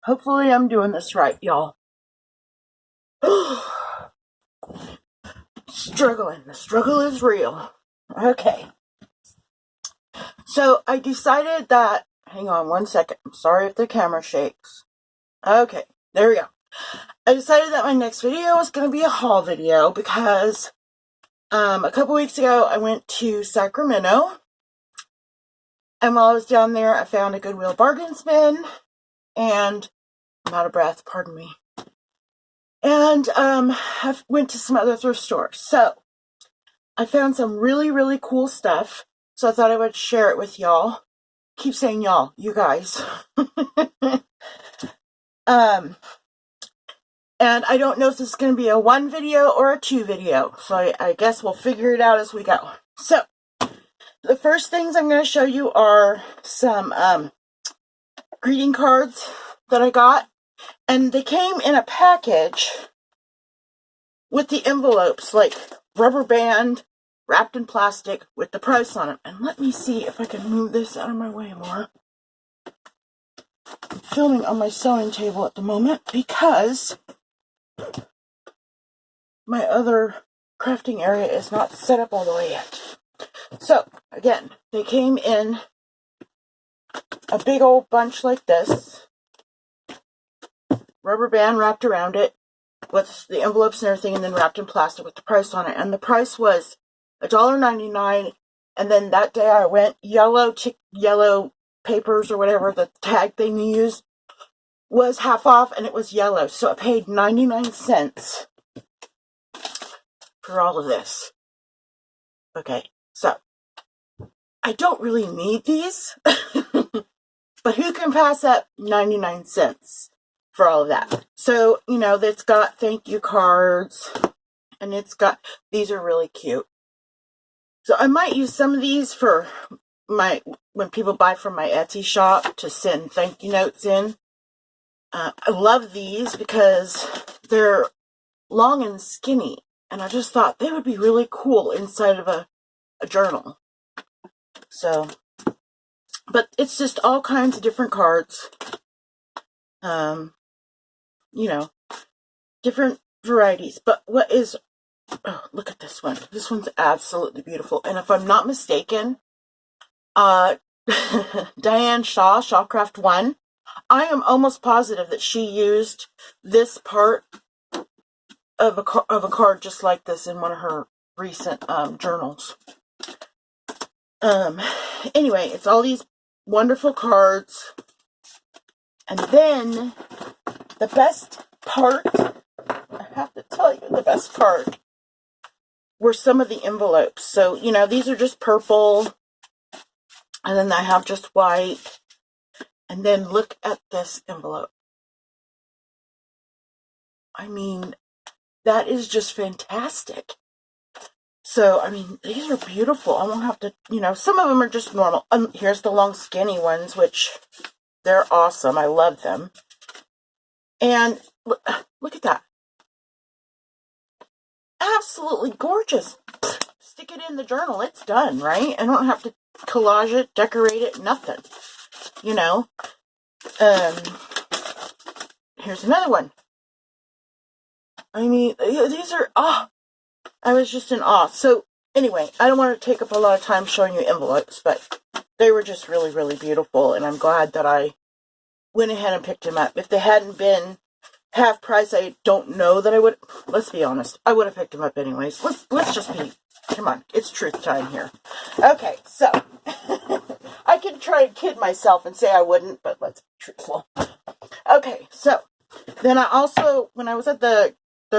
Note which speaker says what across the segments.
Speaker 1: Hopefully I'm doing this right, y'all. Struggling. The struggle is real. Okay. So I decided that, hang on one second. I'm sorry if the camera shakes. Okay, there we go. I decided that my next video was going to be a haul video because a couple weeks ago I went to Sacramento. And while I was down there, I found a Goodwill bargain bin. And I'm out of breath, pardon me. And I went to some other thrift stores. So I found some really, really cool stuff. So I thought I would share it with y'all. Keep saying y'all, you guys. And I don't know if this is going to be a 1 video or a 2 video. So I guess we'll figure it out as we go. So the first things I'm going to show you are some greeting cards that I got. And they came in a package with the envelopes, like rubber band wrapped in plastic with the price on it. And let me see if I can move this out of my way more. I'm filming on my sewing table at the moment because my other crafting area is not set up all the way yet. So, again, they came in a big old bunch like this. Rubber band wrapped around it with the envelopes and everything, and then wrapped in plastic with the price on it. And the price was $1.99. And then that day I went, yellow papers or whatever the tag thing you use was half off, and it was yellow. So I paid 99 cents for all of this. Okay, so I don't really need these, but who can pass up 99 cents for all of that? So, you know, it's got thank you cards, and it's got, these are really cute. So I might use some of these for when people buy from my Etsy shop to send thank you notes in. I love these because they're long and skinny, and I just thought they would be really cool inside of a journal. So, but it's just all kinds of different cards. You know, different varieties. But what is, oh, look at this one. This one's absolutely beautiful. And if I'm not mistaken, Diane Shaw, Shawcraft 1, I am almost positive that she used this part of a card just like this in one of her recent journals. Anyway, it's all these wonderful cards. And then the best part, I have to tell you, the best part were some of the envelopes. So, you know, these are just purple, and then I have just white. And then look at this envelope. I mean, that is just fantastic. So, I mean, these are beautiful. I won't have to, you know, some of them are just normal. Here's the long skinny ones, which they're awesome. I love them. And look at that. Absolutely gorgeous. Stick it in the journal. It's done, right? I don't have to collage it, decorate it, nothing. You know, here's another one. I mean, these are, I was just in awe. So, anyway, I don't want to take up a lot of time showing you envelopes, but they were just really, really beautiful, and I'm glad that I went ahead and picked them up. If they hadn't been half price, I don't know that I would, let's be honest, I would have picked them up anyways. Let's just be, come on, it's truth time here. Okay, so, I can try and kid myself and say I wouldn't, but let's be truthful. Okay, so, then I also, when I was at the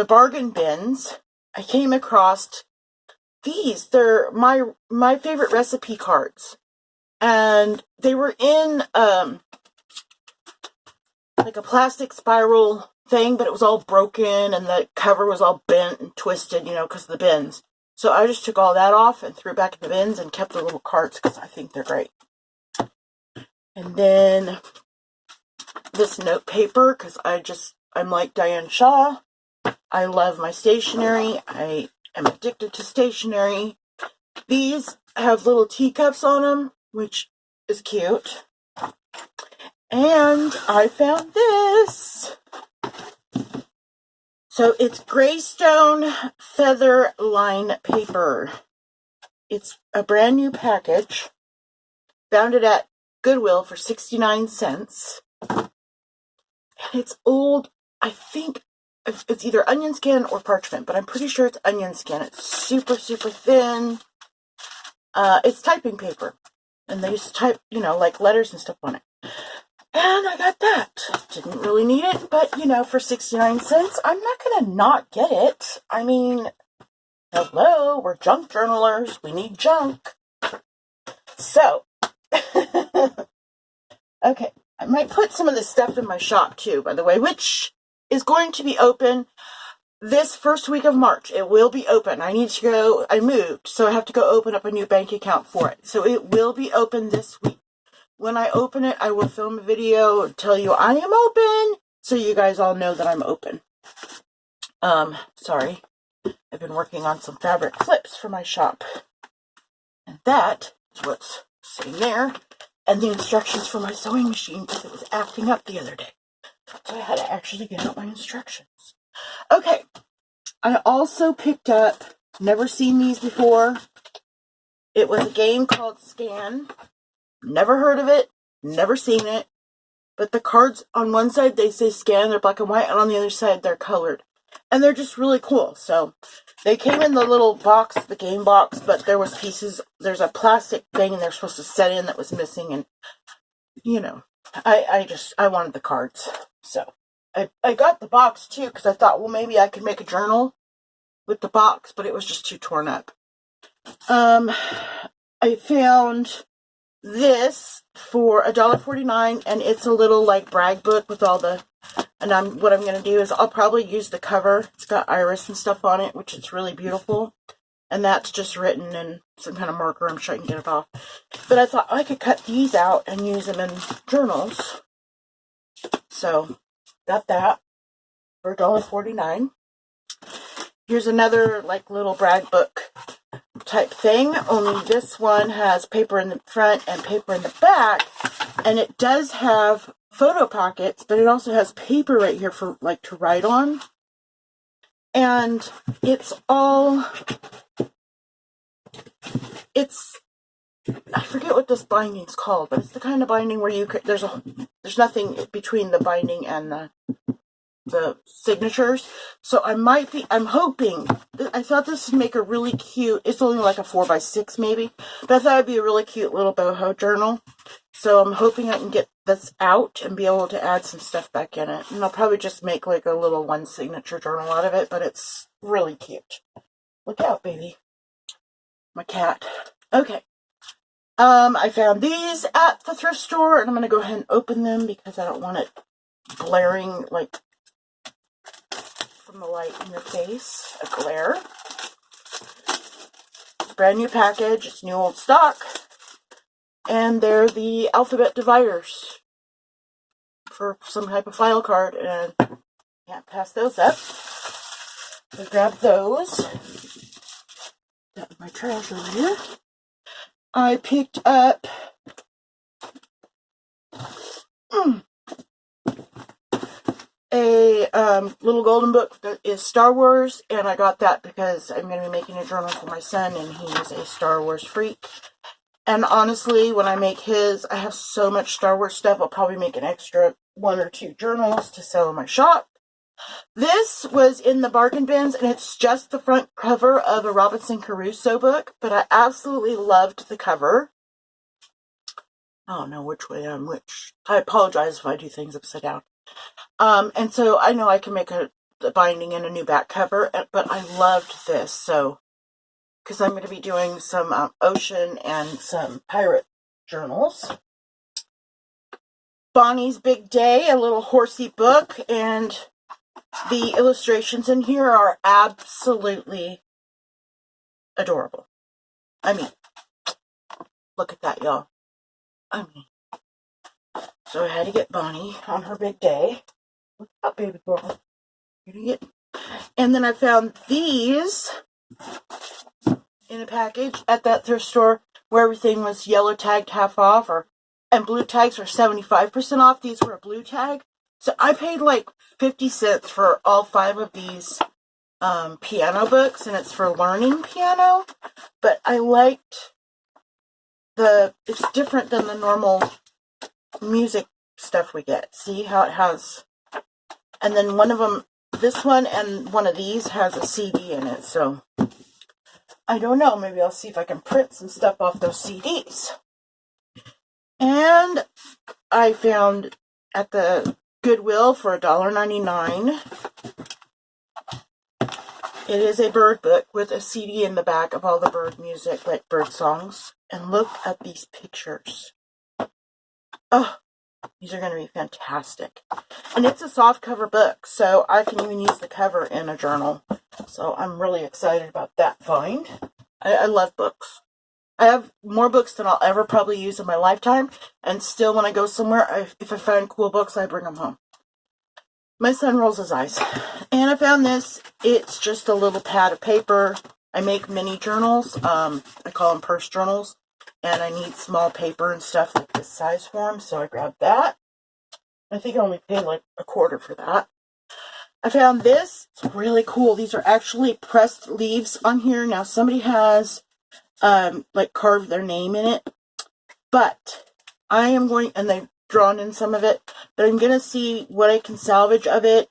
Speaker 1: bargain bins, I came across these. They're my favorite recipe cards. And they were in, like a plastic spiral thing, but it was all broken, and the cover was all bent and twisted, you know, because of the bins. So I just took all that off and threw it back in the bins and kept the little cards because I think they're great. And then this note paper, because I'm like Diane Shaw. I love my stationery. I am addicted to stationery. These have little teacups on them, which is cute. And I found this. this. So it's Greystone Feather Line Paper. It's a brand new package. Found it at Goodwill for 69 cents. And it's old, I think it's either onion skin or parchment, but I'm pretty sure it's onion skin. It's super, super thin. It's typing paper. And they used to type, you know, like letters and stuff on it. And I got that. Didn't really need it, but, you know, for 69 cents, I'm not going to not get it. I mean, hello, we're junk journalers. We need junk. So, okay. I might put some of this stuff in my shop, too, by the way, which is going to be open this first week of March. It will be open. I need to go, I moved, so I have to go open up a new bank account for it. So it will be open this week. When I open it, I will film a video and tell you I am open, so you guys all know that I'm open. Sorry. I've been working on some fabric clips for my shop. And that is what's sitting there. And the instructions for my sewing machine, because it was acting up the other day. So I had to actually get out my instructions. Okay. I also picked up, never seen these before. It was a game called Scan. Never heard of it, never seen it, but the cards on one side, they say scan, they're black and white, and on the other side, they're colored. And they're just really cool. So they came in the little box, the game box, but there was pieces, there's a plastic thing they're supposed to set in that was missing, and, you know, I wanted the cards. So I got the box, too, because I thought, well, maybe I could make a journal with the box, but it was just too torn up. I found this for $1.49, and it's a little like brag book with all the, and what I'm going to do is I'll probably use the cover. It's got iris and stuff on it, which is really beautiful, and that's just written in some kind of marker. I'm sure I can get it off, but I thought I could cut these out and use them in journals. So got that for $1.49. Here's another like little brag book type thing, only this one has paper in the front and paper in the back, and it does have photo pockets, but it also has paper right here for like to write on, and it's all, I forget what this binding's called, but it's the kind of binding where you could, there's nothing between the binding and the signatures. So I'm hoping, I thought this would make a really cute, it's only like a 4x6 maybe, but I thought it'd be a really cute little boho journal. So I'm hoping I can get this out and be able to add some stuff back in it. And I'll probably just make like a little one signature journal out of it, but it's really cute. Look out, baby. My cat. Okay. I found these at the thrift store, and I'm going to go ahead and open them because I don't want it blaring like from the light in your face, a glare. It's a brand new package, it's new old stock, and they're the alphabet dividers for some type of file card, and can't pass those up. So grab those. Got my trash over here. I picked up a little golden book that is Star Wars, and I got that because I'm going to be making a journal for my son, and he is a Star Wars freak. And honestly, when I make his, I have so much Star Wars stuff, I'll probably make an extra 1 or 2 journals to sell in my shop. This was in the bargain bins, and it's just the front cover of a Robinson Crusoe book, but I absolutely loved the cover. I don't know which way I'm which. I apologize if I do things upside down. And so I know I can make a binding and a new back cover, but I loved this, so, because I'm going to be doing some ocean and some pirate journals. Bonnie's Big Day, a little horsey book, and the illustrations in here are absolutely adorable. I mean, look at that, y'all. I mean, so I had to get Bonnie on her big day. Look out, baby girl. You're gonna get... And then I found these in a package at that thrift store where everything was yellow tagged half off, and blue tags were 75% off. These were a blue tag. So I paid like 50 cents for all 5 of these piano books, and it's for learning piano. But I liked it's different than the normal music stuff we get. See how it has, and then one of them, this one and one of these has a CD in it. So I don't know, maybe I'll see if I can print some stuff off those CDs. And I found at the Goodwill for $1.99. It is a bird book with a CD in the back of all the bird music, like bird songs. And look at these pictures. Oh, these are going to be fantastic. And it's a soft cover book, so I can even use the cover in a journal. So I'm really excited about that find. I love books. I have more books than I'll ever probably use in my lifetime. And still, when I go somewhere, if I find cool books, I bring them home. My son rolls his eyes. And I found this. It's just a little pad of paper. I make mini journals. I call them purse journals. And I need small paper and stuff like this size for them. So I grabbed that. I think I only paid like $0.25 for that. I found this. It's really cool. These are actually pressed leaves on here. Now somebody has like carved their name in it. But I am going, and they've drawn in some of it, but I'm going to see what I can salvage of it.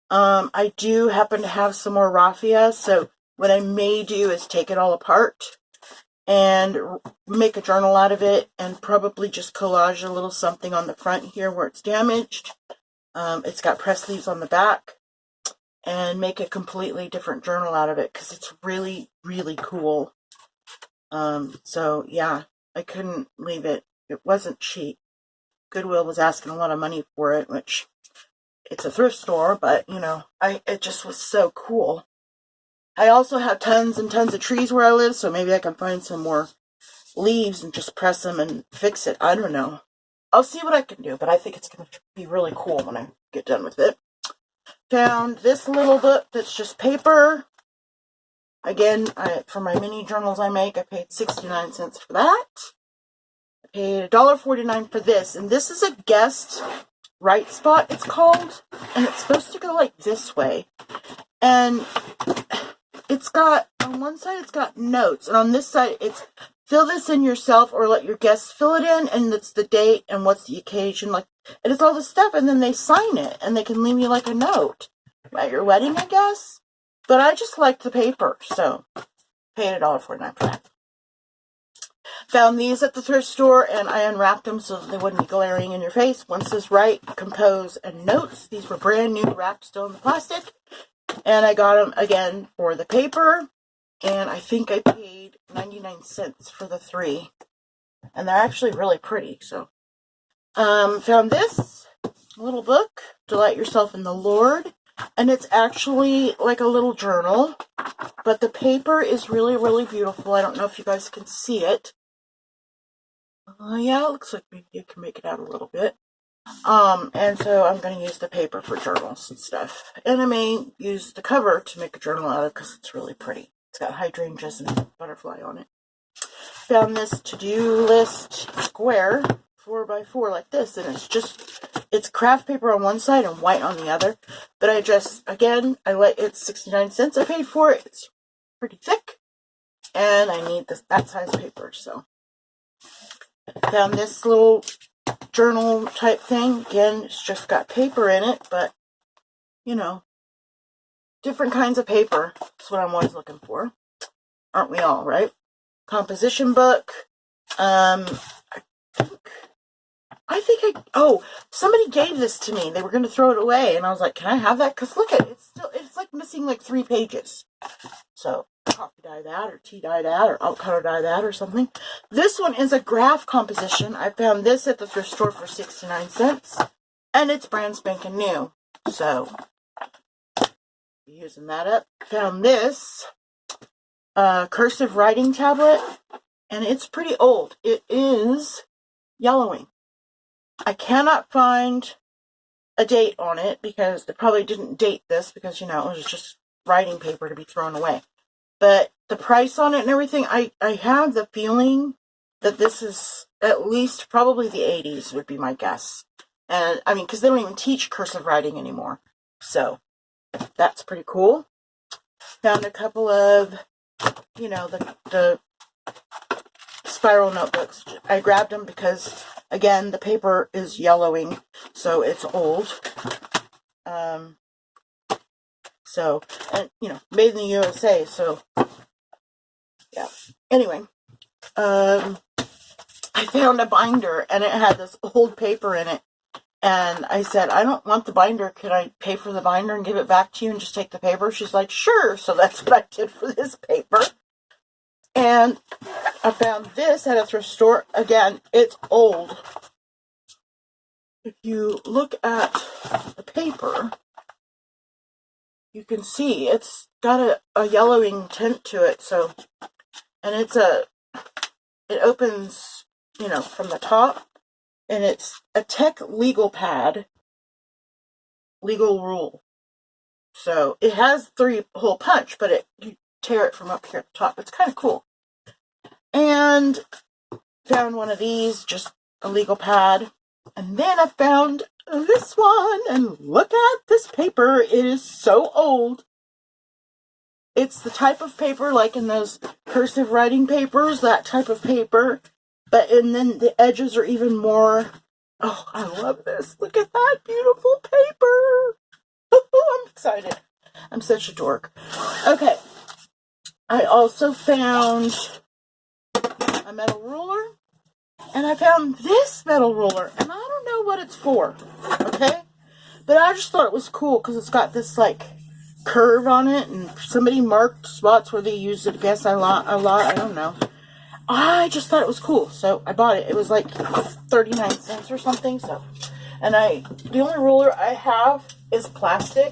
Speaker 1: I do happen to have some more raffia, so what I may do is take it all apart and make a journal out of it, and probably just collage a little something on the front here where it's damaged. It's got press leaves on the back, and make a completely different journal out of it, because it's really, really cool. So yeah, I couldn't leave it. It wasn't cheap. Goodwill was asking a lot of money for it, which it's a thrift store, but you know, it just was so cool. I also have tons and tons of trees where I live, so maybe I can find some more leaves and just press them and fix it. I don't know. I'll see what I can do, but I think it's going to be really cool when I get done with it. Found this little book that's just paper. Again, for my mini journals I make, I paid 69 cents for that. I paid $1.49 for this, and this is a guest right spot, it's called, and it's supposed to go like this way. And it's got, on one side it's got notes, and on this side it's fill this in yourself or let your guests fill it in, and it's the date and what's the occasion, like, and it's all this stuff, and then they sign it, and they can leave you like a note at your wedding, I guess. But I just liked the paper, so paid $1.49 for that. Found these at the thrift store, and I unwrapped them so that they wouldn't be glaring in your face. One says write, compose, and notes. These were brand new, wrapped still in the plastic. And I got them again for the paper, and I think I paid 99 cents for the 3. And they're actually really pretty, so. Found this little book, Delight Yourself in the Lord. And it's actually like a little journal, but the paper is really, really beautiful. I don't know if you guys can see it. Yeah, it looks like maybe you can make it out a little bit. And so I'm going to use the paper for journals and stuff. And I may use the cover to make a journal out of, because it's really pretty. It's got hydrangeas and a butterfly on it. Found this to-do list square 4x4 like this, and it's craft paper on one side and white on the other. But I just, again, it's 69 cents I paid for it. It's pretty thick, and I need that size paper, so. Found this little journal type thing. Again, it's just got paper in it, but, you know, different kinds of paper. That's what I'm always looking for. Aren't we all, right? Composition book. Somebody gave this to me. They were going to throw it away, and I was like, can I have that? Because look at it. It's like missing like 3 pages. So, coffee dye that, or tea dye that, or avocado dye that, or something. This one is a graph composition. I found this at the thrift store for 69 cents, and it's brand spanking new. So, using that up. Found this cursive writing tablet, and it's pretty old. It is yellowing. I cannot find a date on it, because they probably didn't date this, because, you know, it was just writing paper to be thrown away. But the price on it and everything, I have the feeling that this is at least probably the 80s would be my guess. And I mean, because they don't even teach cursive writing anymore. So that's pretty cool. Found a couple of, you know, the spiral notebooks. I grabbed them because, again, the paper is yellowing, so it's old. So, and, you know, made in the USA, so, yeah. Anyway, I found a binder, and it had this old paper in it. And I said, I don't want the binder. Could I pay for the binder and give it back to you and just take the paper? She's like, sure. So that's what I did for this paper. And I found this at a thrift store. Again, it's old. If you look at the paper, you can see it's got a yellowing tint to it. So, and it opens, you know, from the top. And it's a tech legal pad, legal rule. So it has 3-hole punch, but you tear it from up here at the top. It's kind of cool. And found one of these, just a legal pad. And then I found this one, and look at this paper. It is so old. It's the type of paper like in those cursive writing papers, that type of paper. And then the edges are even more, oh, I love this. Look at that beautiful paper. I'm excited. I'm such a dork. Okay. I also found a metal ruler. And I found this metal ruler. And I don't know what it's for. Okay? But I just thought it was cool because it's got this, like, curve on it. And somebody marked spots where they used it, I guess, a lot. I don't know. I just thought it was cool, so I bought it. It was like 39 cents or something. So, and the only ruler I have is plastic,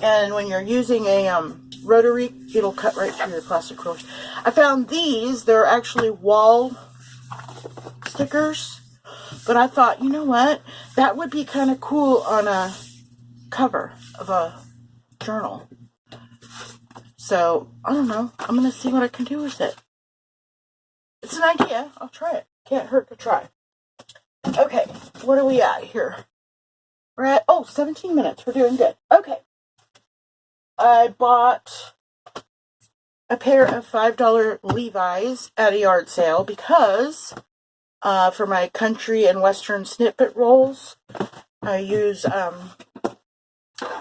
Speaker 1: and when you're using a rotary, it'll cut right through your plastic ruler. I found these. They're actually wall stickers, but I thought, you know what, that would be kind of cool on a cover of a journal. So I don't know. I'm gonna see what I can do with it. It's an idea. I'll try it. Can't hurt to try. Okay, what are we at here? We're at, 17 minutes. We're doing good. Okay. I bought a pair of $5 Levi's at a yard sale because for my country and western snippet rolls, I use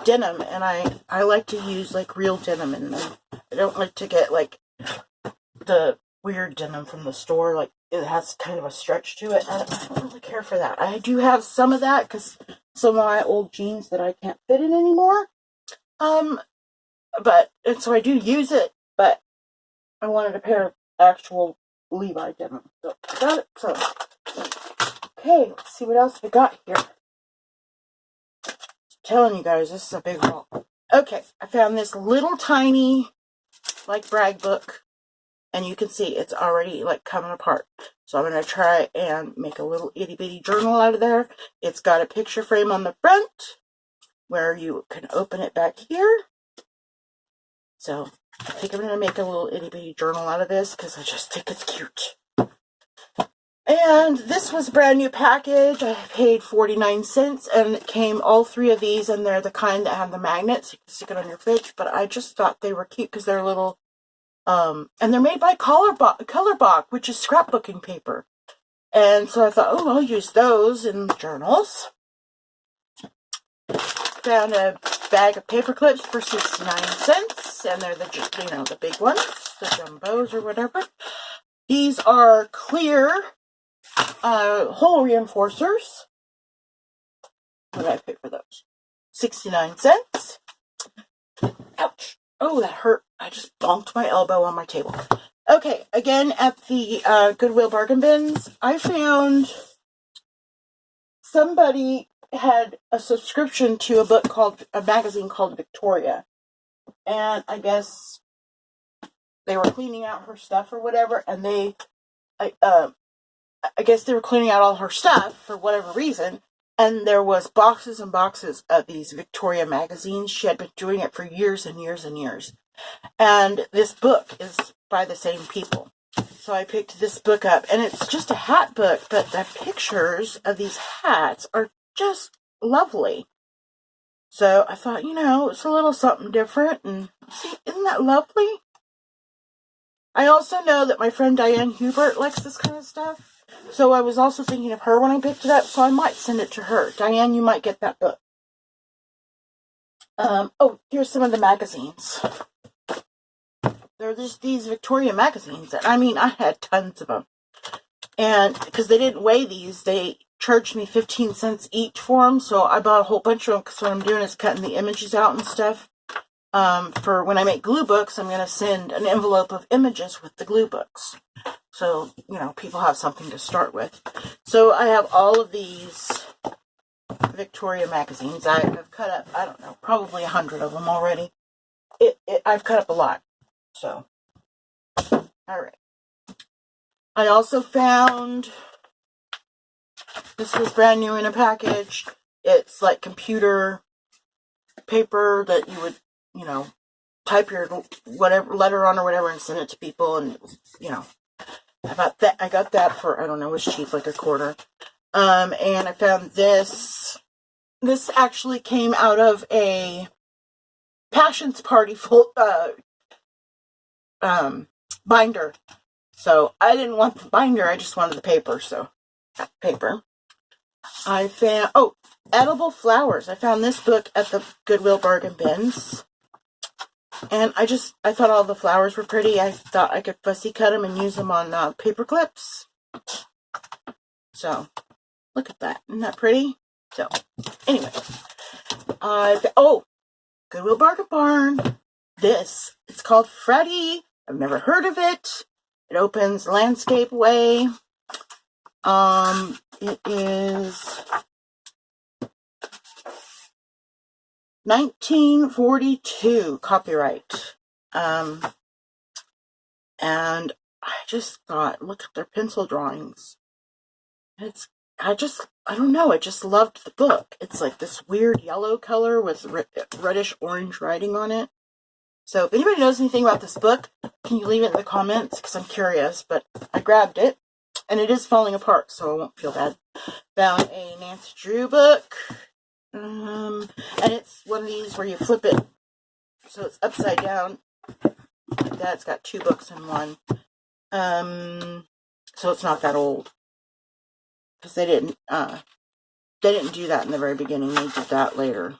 Speaker 1: denim, and I like to use like real denim in them. I don't like to get like the weird denim from the store, like it has kind of a stretch to it. I don't really care for that. I do have some of that because some of my old jeans that I can't fit in anymore. But and so I do use it, but I wanted a pair of actual Levi denim. So I got it. So okay, let's see what else we got here. I'm telling you guys, this is a big haul. Okay, I found this little tiny like brag book. And you can see it's already like coming apart. So I'm going to try and make a little itty bitty journal out of there. It's got a picture frame on the front where you can open it back here. So I think I'm going to make a little itty bitty journal out of this because I just think it's cute. And this was a brand new package. I paid 49 cents and it came all 3 of these, and they're the kind that have the magnets. You can stick it on your fridge, but I just thought they were cute because they're little. And they're made by Colorbach, which is scrapbooking paper. And so I thought, I'll use those in journals. Found a bag of paper clips for 69 cents. And they're the big ones, the jumbos or whatever. These are clear hole reinforcers. What did I pay for those? 69 cents. Ouch. Oh, that hurt. I just bonked my elbow on my table. Okay, again, at the Goodwill bargain bins, I found somebody had a subscription to a magazine called Victoria. And I guess they were cleaning out her stuff or whatever, and I guess they were cleaning out all her stuff for whatever reason. And there was boxes and boxes of these Victoria magazines. She had been doing it for years and years and years. And this book is by the same people. So I picked this book up, and it's just a hat book, but the pictures of these hats are just lovely. So I thought, it's a little something different, and see, isn't that lovely? I also know that my friend Diane Hubert likes this kind of stuff, so I was also thinking of her when I picked it up, so I might send it to her. Diane, you might get that book. Oh, here's some of the magazines. They're just these Victoria magazines, and I mean, I had tons of them. And because they didn't weigh these, they charged me 15 cents each for them, so I bought a whole bunch of them, because what I'm doing is cutting the images out and stuff. For when I make glue books, I'm going to send an envelope of images with the glue books. So, people have something to start with. So I have all of these Victoria magazines. I have cut up, I don't know, probably 100 of them already. I've cut up a lot. So, alright. I also found, this was brand new in a package. It's like computer paper that you would, type your whatever letter on or whatever and send it to people, and I got that for, I don't know, it was cheap, like $0.25. And I found this actually came out of a Passions Party full binder. So I didn't want the binder, I just wanted the paper, so got the paper. I found edible flowers. I found this book at the Goodwill bargain bins. And I thought all the flowers were pretty. I thought I could fussy cut them and use them on paper clips. So, look at that. Isn't that pretty? So, anyway. Goodwill Bargain Barn. It's called Freddy. I've never heard of it. It opens Landscape Way. It is 1942 copyright. And I just thought, look at their pencil drawings. I don't know, I just loved the book. It's like this weird yellow color with reddish orange writing on it. So if anybody knows anything about this book, can you leave it in the comments? Because I'm curious, but I grabbed it. And it is falling apart, so I won't feel bad. Found a Nancy Drew book. And it's one of these where you flip it so it's upside down like that. It's got 2 books in one. So it's not that old, because they didn't do that in the very beginning. They did that later.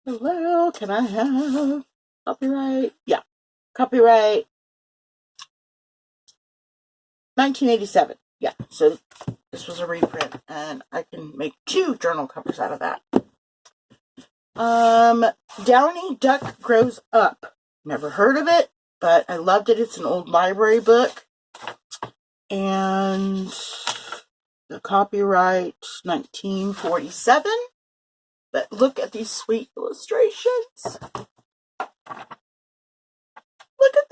Speaker 1: Hello, can I have copyright? Yeah, copyright 1987. Yeah, so this was a reprint, and I can make 2 journal covers out of that. Downy Duck Grows Up. Never heard of it, but I loved it. It's an old library book. And the copyright 1947. But look at these sweet illustrations. Look at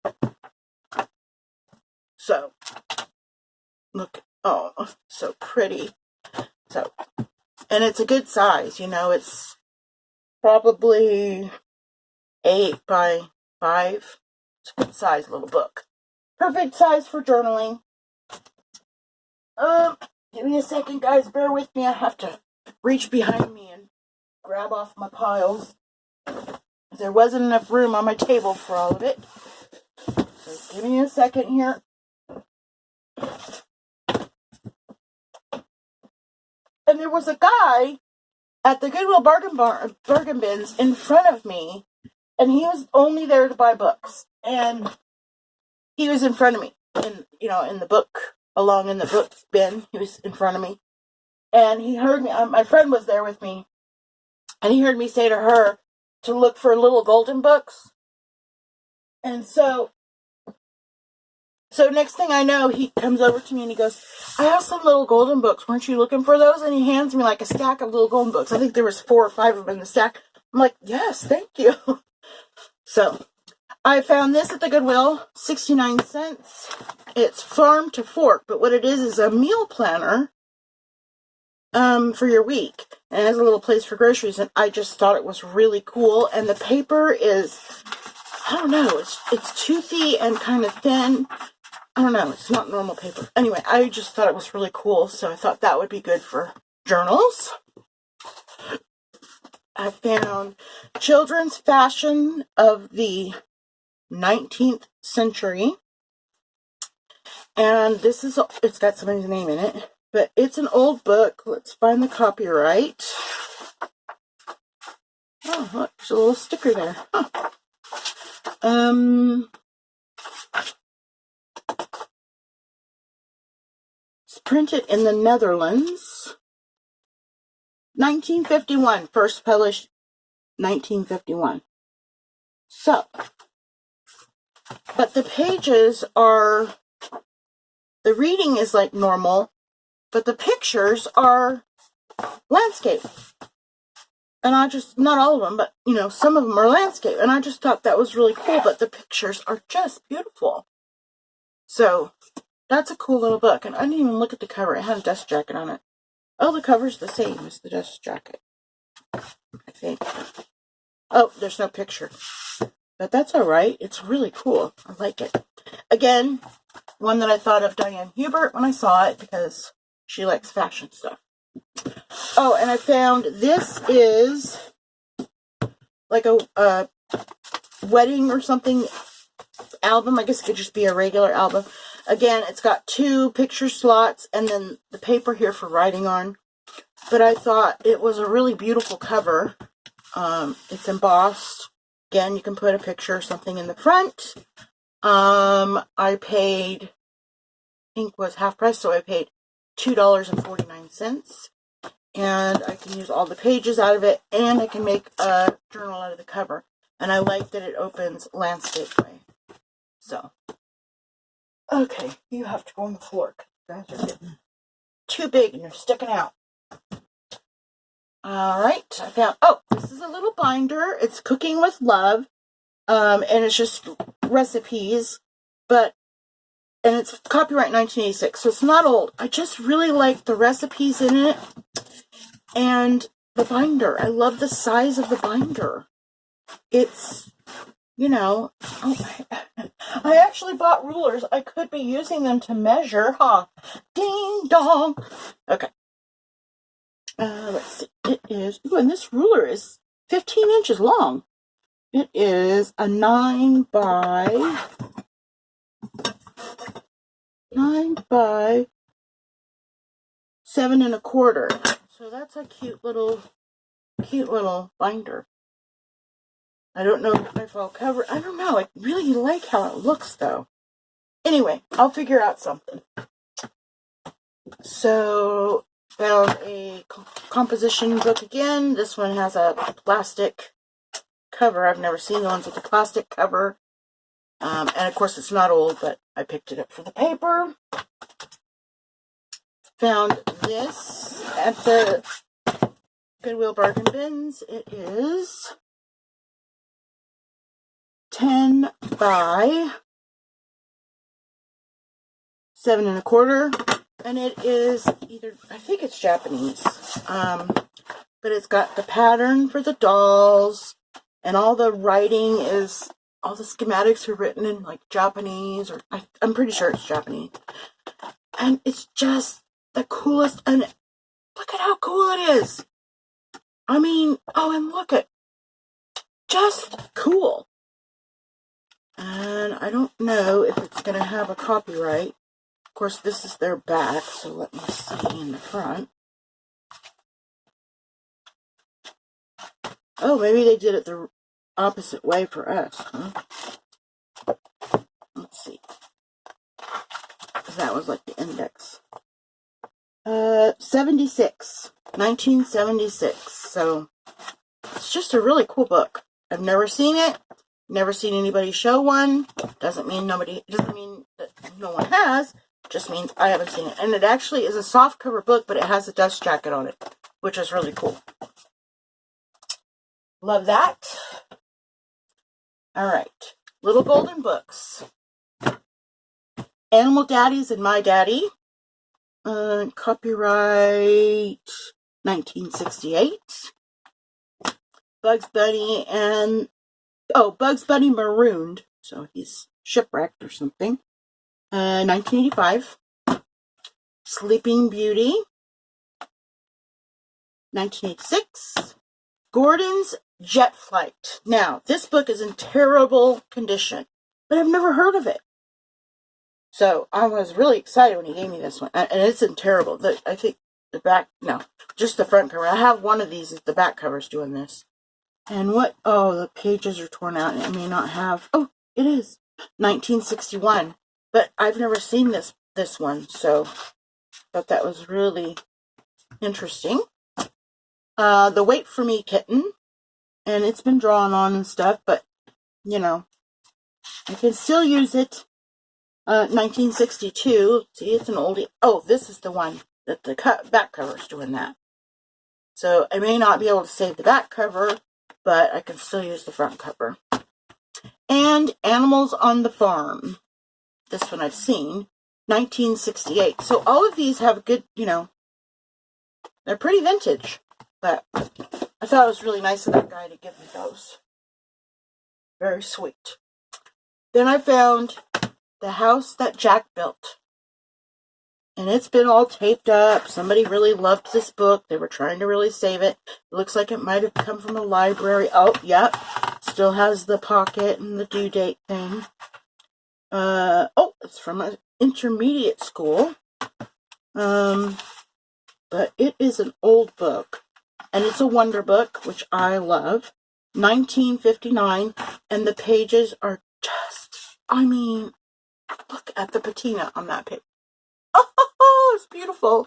Speaker 1: that. So, look, oh, so pretty. So, and it's a good size, it's probably 8 by 5. It's a good size little book. Perfect size for journaling. Give me a second, guys. Bear with me. I have to reach behind me and grab off my piles. There wasn't enough room on my table for all of it. So give me a second here. And there was a guy at the Goodwill bargain bins in front of me, and he was only there to buy books. And he was in front of me, in the book, along in the book bin. He was in front of me. And he heard me, my friend was there with me, and he heard me say to her to look for little golden books. And so next thing I know, he comes over to me and he goes, I have some little golden books. Weren't you looking for those? And he hands me like a stack of little golden books. I think there was 4 or 5 of them in the stack. I'm like, yes, thank you. So I found this at the Goodwill, 69 cents. It's Farm to Fork, but what it is a meal planner for your week. And it has a little place for groceries, and I just thought it was really cool. And the paper is, I don't know, it's toothy and kind of thin. I don't know, it's not normal paper. Anyway, I just thought it was really cool, so I thought that would be good for journals. I found Children's Fashion of the 19th Century. And this is, it's got somebody's name in it, but it's an old book. Let's find the copyright. Oh, look, there's a little sticker there. Huh. It's printed in the Netherlands. 1951, first published 1951. So, but the pages are, the reading is like normal, but the pictures are landscape. And I just, not all of them, but, you know, some of them are landscape. And I just thought that was really cool, but the pictures are just beautiful. So, that's a cool little book. And I didn't even look at the cover. It had a dust jacket on it. Oh, the cover's the same as the dust jacket, I think. Oh, there's no picture. But that's all right. It's really cool. I like it. Again, one that I thought of Diane Hubert when I saw it because she likes fashion stuff. Oh, and I found this is like a wedding or something album. I guess it could just be a regular album. Again, it's got 2 picture slots and then the paper here for writing on. But I thought it was a really beautiful cover. It's embossed. Again, you can put a picture or something in the front. I paid, I think was half price, so I paid $2.49. And I can use all the pages out of it, and I can make a journal out of the cover. And I like that it opens landscape way. So, okay, you have to go on the floor. You guys are getting too big and you're sticking out. Alright, I found, oh, this is a little binder. It's Cooking with Love. And it's just recipes, and it's copyright 1986, so it's not old. I just really like the recipes in it, and the binder. I love the size of the binder. It's, you know, I actually bought rulers. I could be using them to measure, huh? Ding dong. Okay. Let's see. It is, ooh, and this ruler is 15 inches long. It is a 9 by 7 1/4. So that's a cute little binder. I don't know if I'll cover, I don't know. I really like how it looks though. Anyway, I'll figure out something. So, found a composition book again. This one has a plastic cover. I've never seen the ones with the plastic cover. And of course it's not old, but I picked it up for the paper. Found this at the Goodwill bargain bins. It is 10 by 7 1/4. And it is either, I think it's Japanese. But it's got the pattern for the dolls. And all the writing is, all the schematics are written in like Japanese, or I'm pretty sure it's Japanese. And it's just the coolest, and look at how cool it is. I mean, oh, and look at, just cool. And I don't know if it's going to have a copyright. Of course, this is their back, so let me see in the front. Oh, maybe they did it the opposite way for us, huh? Let's see. Because that was like the index. 1976. So, it's just a really cool book. I've never seen it. Never seen anybody show one. Doesn't mean that no one has. Just means I haven't seen it. And it actually is a soft cover book, but it has a dust jacket on it, which is really cool. Love that. Alright. Little Golden Books. Animal Daddies and My Daddy. Copyright 1968. Bugs Bunny Bugs Bunny Marooned, so he's shipwrecked or something. 1985. Sleeping Beauty, 1986. Gordon's Jet Flight. Now, this book is in terrible condition, but I've never heard of it. So I was really excited when he gave me this one. And it's in terrible. I think the back, no, just the front cover. I have one of these. The back cover's doing this. And the pages are torn out. And it may not have, it is 1961. But I've never seen this one. So I thought that was really interesting. The Wait For Me Kitten. And it's been drawn on and stuff. But, I can still use it. 1962. See, it's an oldie. Oh, this is the one that the back cover is doing that. So I may not be able to save the back cover, but I can still use the front cover. And Animals on the Farm. This one I've seen. 1968. So all of these have a good, they're pretty vintage. But I thought it was really nice of that guy to give me those. Very sweet. Then I found The House That Jack Built. And it's been all taped up. Somebody really loved this book. They were trying to really save it. It looks like it might have come from a library. Oh, yep. Still has the pocket and the due date thing. It's from an intermediate school. But it is an old book. And it's a wonder book, which I love. 1959. And the pages are just, look at the patina on that page. Oh, it's beautiful.